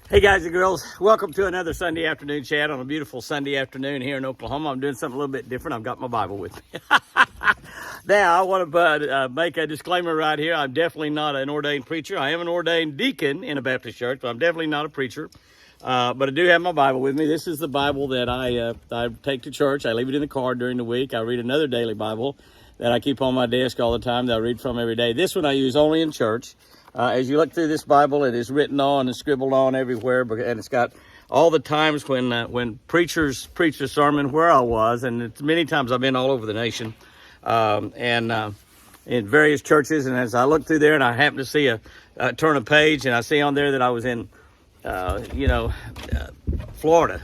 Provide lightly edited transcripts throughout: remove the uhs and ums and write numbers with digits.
Hey guys and girls, welcome to another Sunday afternoon chat on a beautiful Sunday afternoon here in Oklahoma. I'm doing something a little bit different. I've got my Bible with me. Now, I want to make a disclaimer right here. I'm definitely not an ordained preacher. I am an ordained deacon in a Baptist church, but I'm definitely not a preacher. But I do have my Bible with me. This is the Bible that I take to church. I leave it in the car during the week. I read another daily Bible that I keep on my desk all the time that I read from every day. This one I use only in church. As you look through this Bible, it is written on and scribbled on everywhere, and it's got all the times when preachers preached a sermon where I was, and it's many times I've been all over the nation, and in various churches. And as I look through there, and I happen to see turn a page, and I see on there that I was in, Florida,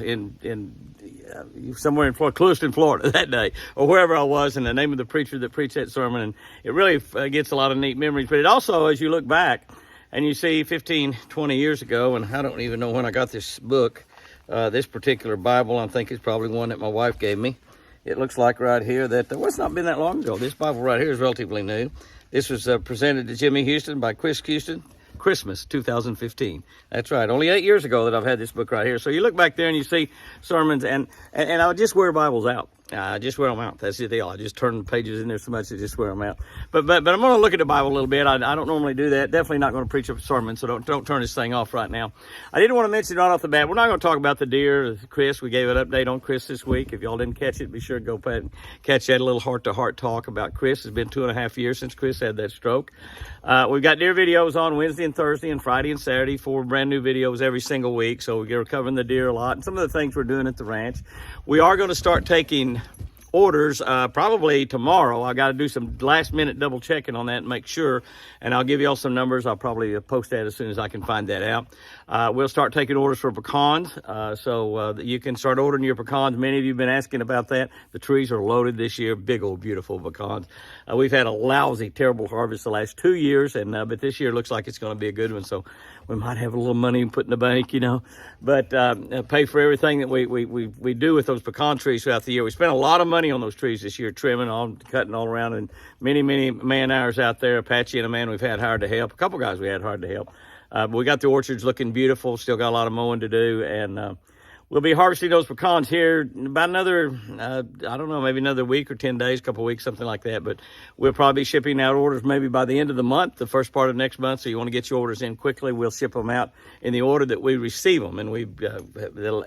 somewhere in Florida, Clewiston, Florida that day, or wherever I was, and the name of the preacher that preached that sermon. And it really gets a lot of neat memories. But it also, as you look back and you see 15, 20 years ago, and I don't even know when I got this book, this particular Bible, I think it's probably one that my wife gave me. It looks like right here that, it's not been that long ago. This Bible right here is relatively new. This was presented to Jimmy Houston by Chris Houston. Christmas 2015. That's right. Only 8 years ago that I've had this book right here. So you look back there and you see sermons, and I would just wear Bibles out. I just wear them out. That's the deal. I just turn the pages in there so much I just wear them out. But I'm going to look at the Bible a little bit. I don't normally do that. Definitely not going to preach a sermon, so don't turn this thing off right now. I didn't want to mention right off the bat, we're not going to talk about the deer. Chris, we gave an update on Chris this week. If y'all didn't catch it, be sure to go catch that little heart-to-heart talk about Chris. It's been 2.5 years since Chris had that stroke. We've got deer videos on Wednesday and Thursday and Friday and Saturday, 4 brand new videos every single week. So we're covering the deer a lot and some of the things we're doing at the ranch. We are going to start taking orders probably tomorrow. I got to do some last minute double checking on that and make sure, and I'll give you all some numbers. I'll probably post that as soon as I can find that out. We'll start taking orders for pecans, so you can start ordering your pecans. Many of you have been asking about that. The trees are loaded this year, big old beautiful pecans. We've had a lousy, terrible harvest the last 2 years, and but this year looks like it's going to be a good one, so we might have a little money put in the bank, but pay for everything that we do with those pecan trees throughout the year. We spent a lot of money on those trees this year, trimming, cutting all around, and many man hours out there. Apache and a man we've had hired to help. A couple guys we had hired to help. But we got the orchards looking beautiful. Still got a lot of mowing to do, and we'll be harvesting those pecans here about another, I don't know, maybe another week or 10 days, couple of weeks, something like that. But we'll probably be shipping out orders maybe by the end of the month, the first part of next month. So you want to get your orders in quickly. We'll ship them out in the order that we receive them. And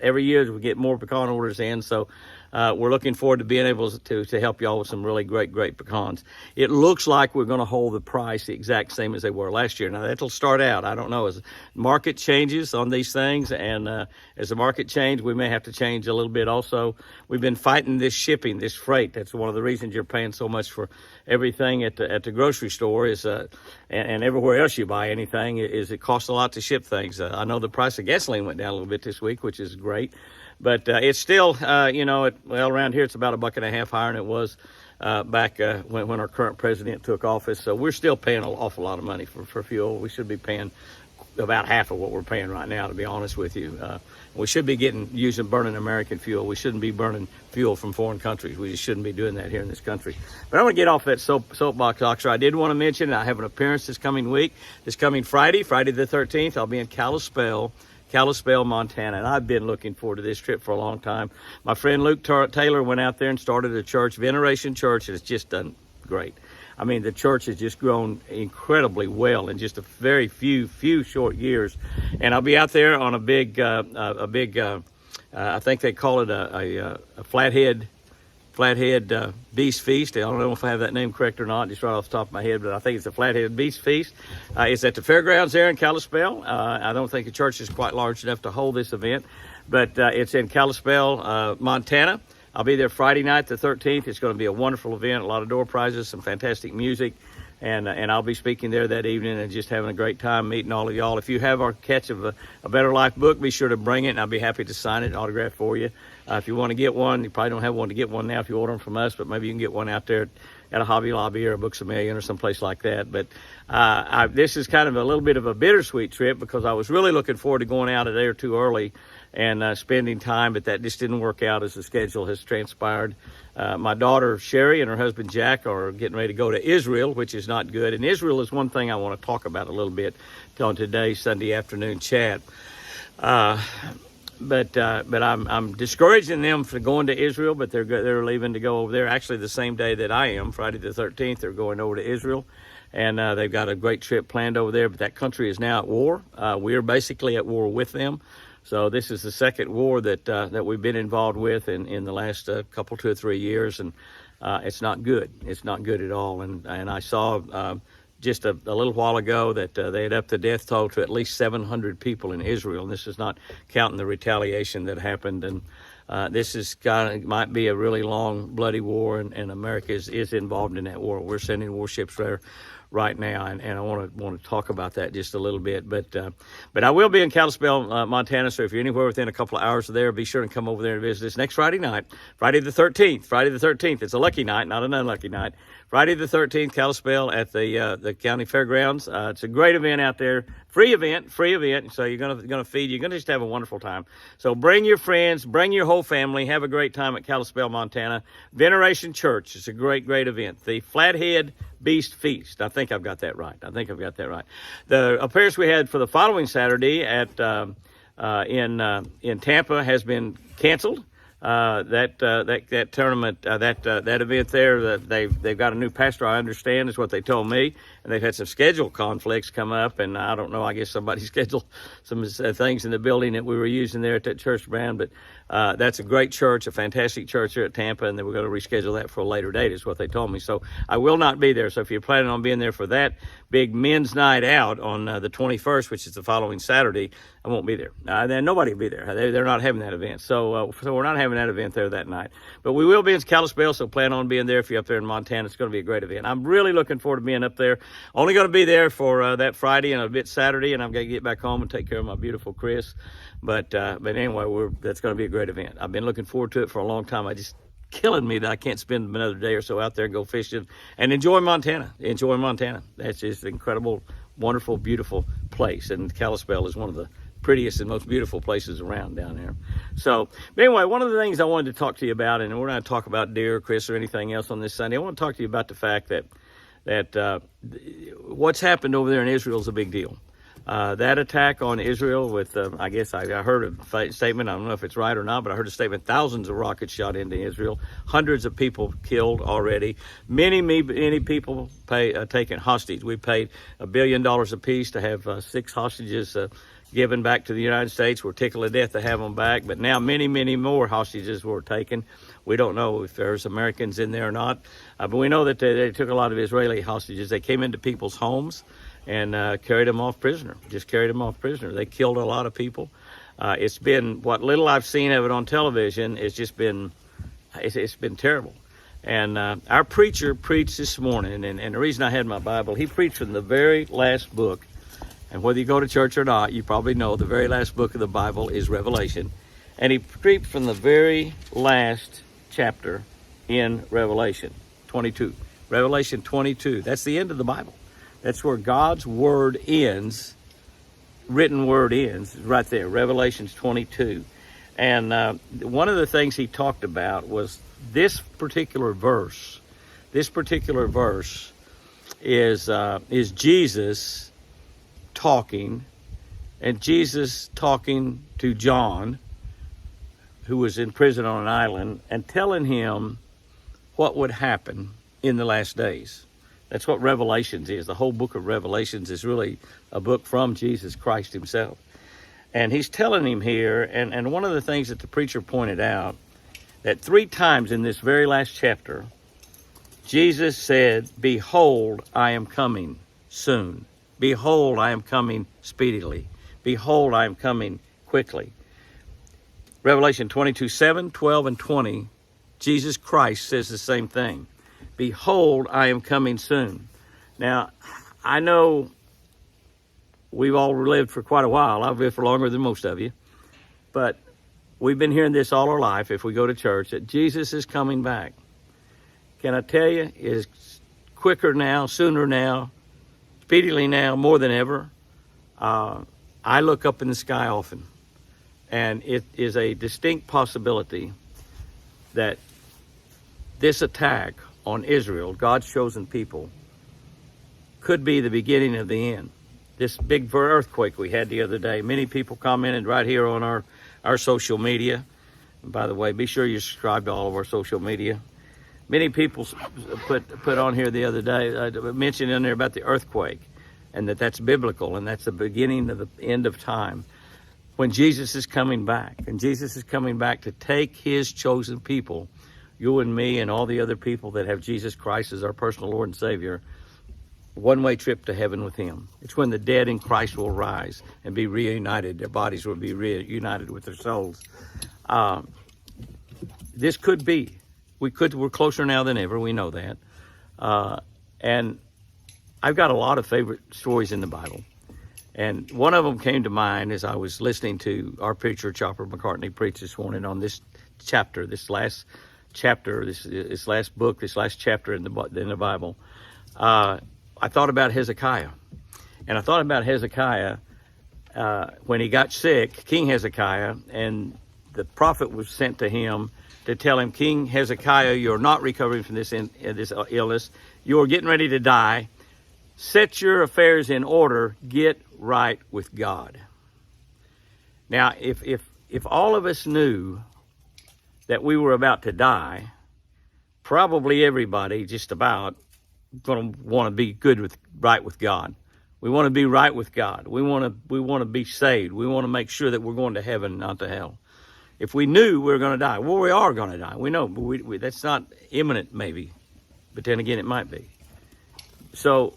every year we get more pecan orders in. So we're looking forward to being able to help y'all with some really great pecans. It looks like we're going to hold the price the exact same as they were last year. Now, that'll start out. I don't know. As the market changes on these things, and as the market changes, we may have to change a little bit also. We've been fighting this shipping, this freight. That's one of the reasons you're paying so much for everything at the grocery store is and everywhere else you buy anything is it costs a lot to ship things. I know the price of gasoline went down a little bit this week, which is great. But it's still, around here it's about $1.50 higher than it was back when our current president took office. So we're still paying an awful lot of money for fuel. We should be paying about half of what we're paying right now, to be honest with you. We should be burning American fuel. We shouldn't be burning fuel from foreign countries. We just shouldn't be doing that here in this country. But I'm going to get off that soapbox, Oxer. I did want to mention I have an appearance this coming week. This coming Friday the 13th, I'll be in Kalispell, Montana, and I've been looking forward to this trip for a long time. My friend Luke Taylor went out there and started a church, Veneration Church, and it's just done great. I mean, the church has just grown incredibly well in just a very few short years. And I'll be out there on a big, I think they call it a flathead beast feast. I don't know if I have that name correct or not, just right off the top of my head, but I think it's a flathead beast feast. It's at the fairgrounds there in Kalispell. I don't think the church is quite large enough to hold this event, but it's in Kalispell, Montana. I'll be there Friday night, the 13th. It's going to be a wonderful event, a lot of door prizes, some fantastic music, and I'll be speaking there that evening and just having a great time meeting all of y'all. If you have our Catch of a Better Life book, be sure to bring it, and I'll be happy to sign it, autograph for you. If you want to get one, you probably don't have one to get one now if you order them from us, but maybe you can get one out there at a Hobby Lobby or a Books A Million or someplace like that. But this is kind of a little bit of a bittersweet trip because I was really looking forward to going out a day or two early and spending time, but that just didn't work out as the schedule has transpired. My daughter Sherry and her husband Jack are getting ready to go to Israel, which is not good. And Israel is one thing I want to talk about a little bit on today's Sunday afternoon chat. Uh, but I'm discouraging them for going to Israel, but they're leaving to go over there. Actually, the same day that I am, Friday the 13th, they're going over to Israel, and they've got a great trip planned over there. But that country is now at war. We are basically at war with them. So this is the second war that we've been involved with in the last couple, 2 or 3 years, and it's not good. It's not good at all. And I saw just a little while ago that they had upped the death toll to at least 700 people in Israel. And this is not counting the retaliation that happened. And might be a really long, bloody war, and America is involved in that war. We're sending warships there right now, and I want to talk about that just a little bit. But I will be in Kalispell, Montana. So if you're anywhere within a couple of hours of there, be sure to come over there and visit us next Friday night, Friday the 13th. Friday the 13th. It's a lucky night, not an unlucky night. Friday the 13th, Kalispell at the county fairgrounds. It's a great event out there. Free event. So you're gonna feed. You're gonna just have a wonderful time. So bring your friends, bring your whole family. Have a great time at Kalispell, Montana. Veneration Church. It's a great event. The Flathead Beast Feast. I think I've got that right. The appearance we had for the following Saturday at in Tampa has been canceled. That tournament, that event there, that they've got a new pastor, I understand, is what they told me, and they've had some schedule conflicts come up, and I don't know, I guess somebody scheduled some things in the building that we were using there at that church brand, but that's a great church, a fantastic church here at Tampa, and they were going to reschedule that for a later date, is what they told me. So I will not be there. So if you're planning on being there for that big men's night out on the 21st, which is the following Saturday, I won't be there. Then nobody will be there. They're not having that event. So we're not having that event there that night. But we will be in Kalispell, so plan on being there if you're up there in Montana. It's going to be a great event. I'm really looking forward to being up there. Only going to be there for that Friday and a bit Saturday, and I'm going to get back home and take care of my beautiful Chris. But anyway, that's going to be a great event. I've been looking forward to it for a long time. Killing me that I can't spend another day or so out there and go fishing and enjoy Montana. That's just an incredible, wonderful, beautiful place. And Kalispell is one of the prettiest and most beautiful places around down there. So anyway, one of the things I wanted to talk to you about, and we're not going to talk about deer, Chris, or anything else on this Sunday. I want to talk to you about the fact that what's happened over there in Israel is a big deal. That attack on Israel with, I guess I heard a statement, I don't know if it's right or not, but I heard a statement, thousands of rockets shot into Israel, hundreds of people killed already, many people taken hostage. We paid $1 billion apiece to have 6 hostages given back to the United States. We're tickled to death to have them back, but now many more hostages were taken. We don't know if there's Americans in there or not, but we know that they took a lot of Israeli hostages. They came into people's homes and carried them off prisoner. They killed a lot of people. It's been, what little I've seen of it on television, it's been terrible. And our preacher preached this morning, and the reason I had my Bible, he preached from the very last book. And whether you go to church or not, you probably know the very last book of the Bible is Revelation. And he preached from the very last chapter in Revelation 22. Revelation 22. That's the end of the Bible. That's where God's word ends, written word ends, right there, Revelations 22. And one of the things he talked about was this particular verse. This particular verse is Jesus talking, and Jesus talking to John, who was in prison on an island, and telling him what would happen in the last days. That's what Revelations is. The whole book of Revelations is really a book from Jesus Christ himself. And he's telling him here, and one of the things that the preacher pointed out, that 3 times in this very last chapter, Jesus said, "Behold, I am coming soon. Behold, I am coming speedily. Behold, I am coming quickly." Revelation 22:7, 12, and 20, Jesus Christ says the same thing. Behold, I am coming soon. Now, I know we've all lived for quite a while. I've lived for longer than most of you. But we've been hearing this all our life, if we go to church, that Jesus is coming back. Can I tell you, it's quicker now, sooner now, speedily now, more than ever. I look up in the sky often, and it is a distinct possibility that this attack on Israel, God's chosen people, could be the beginning of the end. this big earthquake we had the other day. Many people commented right here on our social media. And by the way, be sure you subscribe to all of our social media. Many people put on here the other day, mentioned in there about the earthquake, and that's biblical, and that's the beginning of the end of time, when Jesus is coming back. And Jesus is coming back to take his chosen people, you and me and all the other people that have Jesus Christ as our personal Lord and Savior, one-way trip to heaven with him. It's when the dead in Christ will rise and be reunited. Their bodies will be reunited with their souls. This could be. We're closer now than ever. We know that. And I've got a lot of favorite stories in the Bible. And one of them came to mind as I was listening to our preacher, Chopper McCartney, preach this morning on this chapter, this last chapter, this last book, this last chapter in the Bible. I thought about Hezekiah. And I thought about Hezekiah when he got sick, King Hezekiah, and the prophet was sent to him to tell him, King Hezekiah, you're not recovering from this illness. You're getting ready to die. Set your affairs in order. Get right with God. Now, if all of us knew that we were about to die, probably everybody just about going to want to be right with God. We want to be right with God. We want to be saved. We want to make sure that we're going to heaven, not to hell. If we knew we were going to die, well, we are going to die. We know, but that's not imminent, maybe. But then again, it might be. So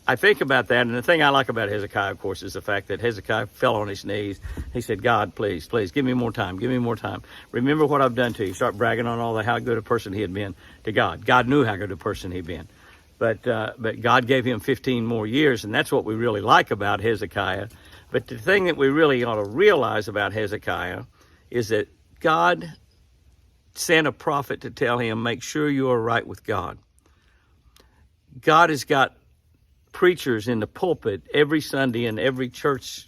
I think about that, and the thing I like about Hezekiah, of course, is the fact that Hezekiah fell on his knees. He said, God, please, give me more time. Give me more time. Remember what I've done to you. Start bragging on how good a person he had been to God. God knew how good a person he'd been. But God gave him 15 more years, and that's what we really like about Hezekiah. But the thing that we really ought to realize about Hezekiah is that God sent a prophet to tell him, make sure you are right with God. God has got preachers in the pulpit every Sunday in every church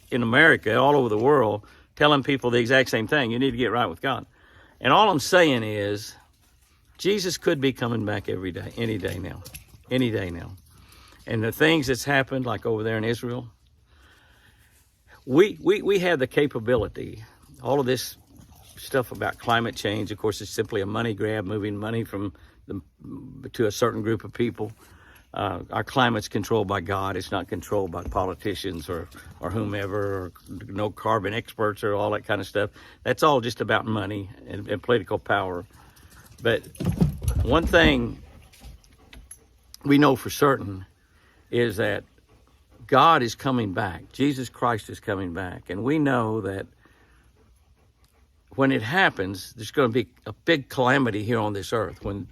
in America, all over the world, telling people the exact same thing. You need to get right with God. And all I'm saying is, Jesus could be coming back every day, any day now. And the things that's happened, like over there in Israel, we have the capability. All of this stuff about climate change, of course, is simply a money grab, moving money to a certain group of people. Our climate's controlled by God. It's not controlled by politicians or whomever, or no carbon experts or all that kind of stuff. That's all just about money and political power. But one thing we know for certain is that God is coming back. Jesus Christ is coming back. And we know that when it happens, there's going to be a big calamity here on this earth. When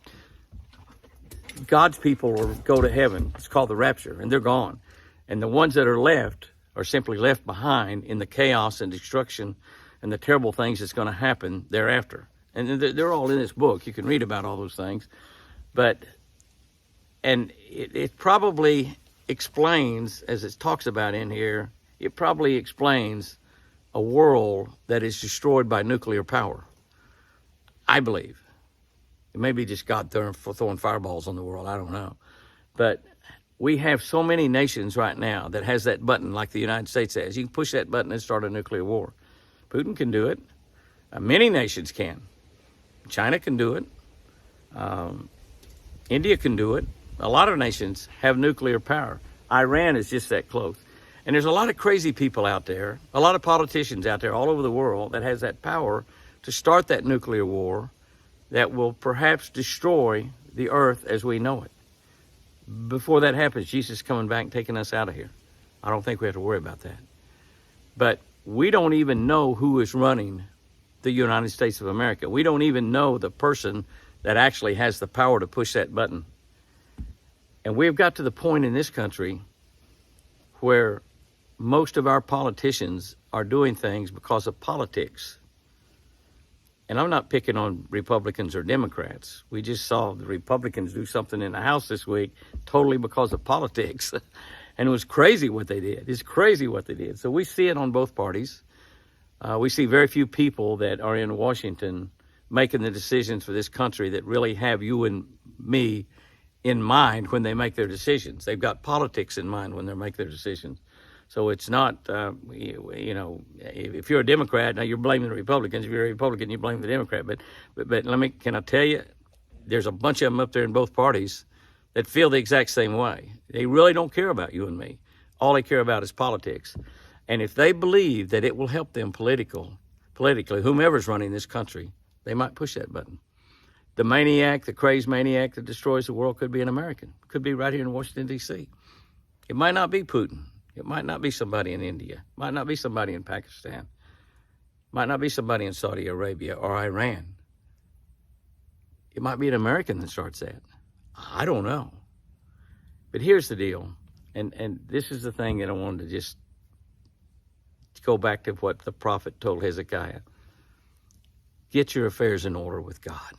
God's people will go to heaven, it's called the rapture, and they're gone. And the ones that are left are simply left behind in the chaos and destruction and the terrible things that's going to happen thereafter. And they're all in this book. You can read about all those things. And it probably explains, as it talks about in here, it probably explains a world that is destroyed by nuclear power. I believe. It may be just God throwing fireballs on the world. I don't know. But we have so many nations right now that has that button like the United States has. You can push that button and start a nuclear war. Putin can do it. Many nations can. China can do it. India can do it. A lot of nations have nuclear power. Iran is just that close. And there's a lot of crazy people out there, a lot of politicians out there all over the world that has that power to start that nuclear war that will perhaps destroy the earth as we know it. Before that happens, Jesus is coming back and taking us out of here. I don't think we have to worry about that. But we don't even know who is running the United States of America. We don't even know the person that actually has the power to push that button. And we've got to the point in this country where most of our politicians are doing things because of politics. And I'm not picking on Republicans or Democrats. We just saw the Republicans do something in the House this week totally because of politics. And it was crazy what they did. It's crazy what they did. So we see it on both parties. We see very few people that are in Washington making the decisions for this country that really have you and me in mind when they make their decisions. They've got politics in mind when they make their decisions. So it's not, if you're a Democrat, now you're blaming the Republicans. If you're a Republican, you blame the Democrat. But can I tell you, there's a bunch of them up there in both parties that feel the exact same way. They really don't care about you and me. All they care about is politics. And if they believe that it will help them politically, whomever's running this country, they might push that button. The maniac, the crazed maniac that destroys the world could be an American. Could be right here in Washington, D.C. It might not be Putin. It might not be somebody in India. It might not be somebody in Pakistan. It might not be somebody in Saudi Arabia or Iran. It might be an American that starts that. I don't know. But here's the deal, and this is the thing that I wanted to just go back to what the prophet told Hezekiah. Get your affairs in order with God.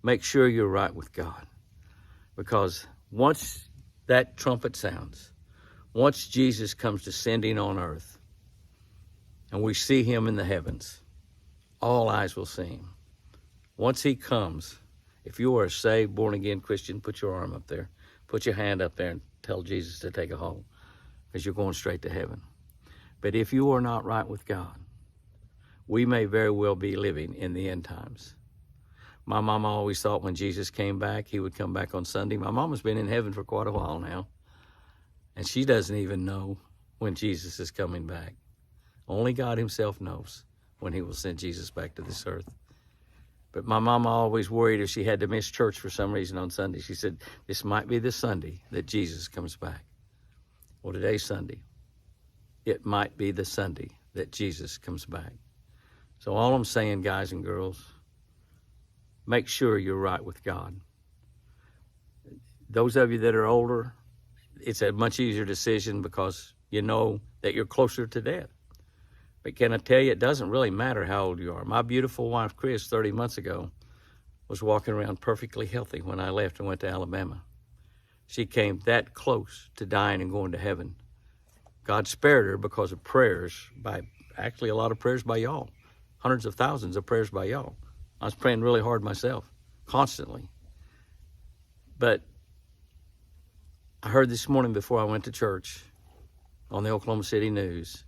Make sure you're right with God. Because once that trumpet sounds, once Jesus comes descending on earth, and we see him in the heavens, all eyes will see him. Once he comes, if you are a saved, born-again Christian, put your arm up there. Put your hand up there and tell Jesus to take a hold, because you're going straight to heaven. But if you are not right with God, we may very well be living in the end times. My mama always thought when Jesus came back, he would come back on Sunday. My mama's been in heaven for quite a while now, and she doesn't even know when Jesus is coming back. Only God himself knows when he will send Jesus back to this earth. But my mama always worried if she had to miss church for some reason on Sunday. She said, this might be the Sunday that Jesus comes back. Well, today's Sunday. It might be the Sunday that Jesus comes back. So all I'm saying, guys and girls, make sure you're right with God. Those of you that are older, it's a much easier decision because you know that you're closer to death. But can I tell you, it doesn't really matter how old you are. My beautiful wife, Chris, 30 months ago, was walking around perfectly healthy when I left and went to Alabama. She came that close to dying and going to heaven. God spared her because of prayers, actually a lot of prayers by y'all. Hundreds of thousands of prayers by y'all. I was praying really hard myself, constantly. But I heard this morning before I went to church on the Oklahoma City News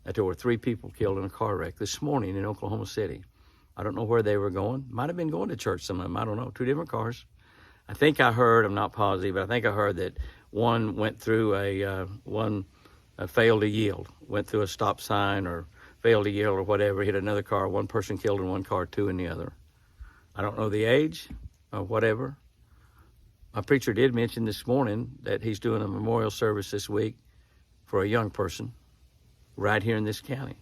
that there were 3 people killed in a car wreck this morning in Oklahoma City. I don't know where they were going. Might have been going to church, some of them. I don't know. 2 different cars. I think I heard, I'm not positive, but I think I heard that one went through one failed to yield, went through a stop sign or failed to yield or whatever, hit another car. 1 person killed in one car, 2 in the other. I don't know the age or whatever. My preacher did mention this morning that he's doing a memorial service this week for a young person right here in this county.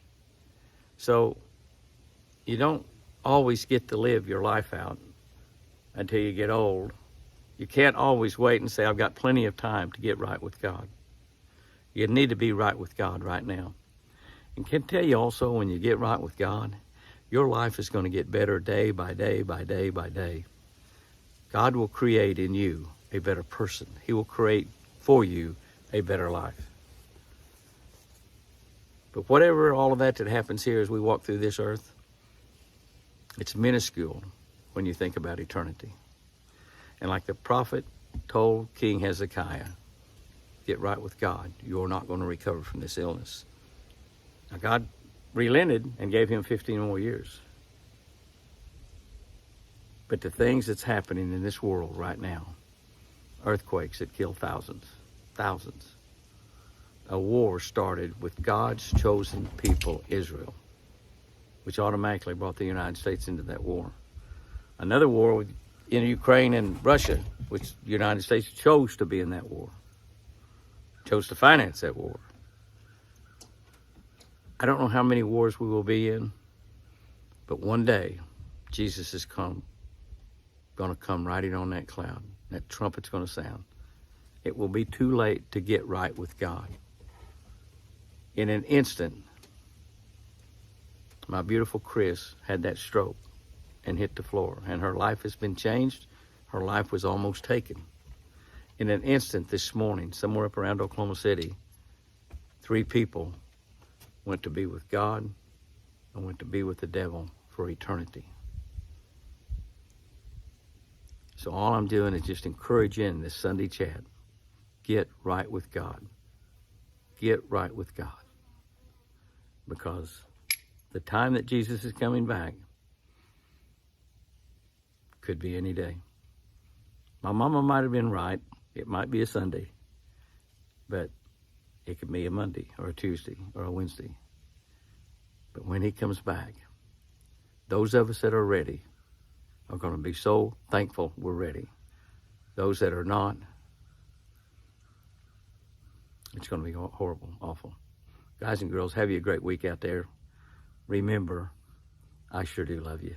So you don't always get to live your life out until you get old. You can't always wait and say, I've got plenty of time to get right with God. You need to be right with God right now. And can tell you also, when you get right with God, your life is going to get better day by day by day by day. God will create in you a better person. He will create for you a better life. But whatever all of that happens here as we walk through this earth, it's minuscule when you think about eternity. And like the prophet told King Hezekiah, get right with God. You're not going to recover from this illness. Now God relented and gave him 15 more years. But the things that's happening in this world right now, earthquakes that kill thousands, a war started with God's chosen people, Israel, which automatically brought the United States into that war. Another war in Ukraine and Russia, which the United States chose to be in that war, chose to finance that war. I don't know how many wars we will be in, but one day Jesus is going to come riding on that cloud. That trumpet's going to sound. It will be too late to get right with God. In an instant, my beautiful Chris had that stroke and hit the floor, and her life has been changed. Her life was almost taken. In an instant this morning, somewhere up around Oklahoma City, 3 people went to be with God and went to be with the devil for eternity. So all I'm doing is just encouraging this Sunday chat. Get right with God. Get right with God. Because the time that Jesus is coming back could be any day. My mama might have been right. It might be a Sunday. But it could be a Monday or a Tuesday or a Wednesday. But when he comes back, those of us that are ready are going to be so thankful we're ready. Those that are not, it's going to be horrible, awful. Guys and girls, have you a great week out there. Remember, I sure do love you.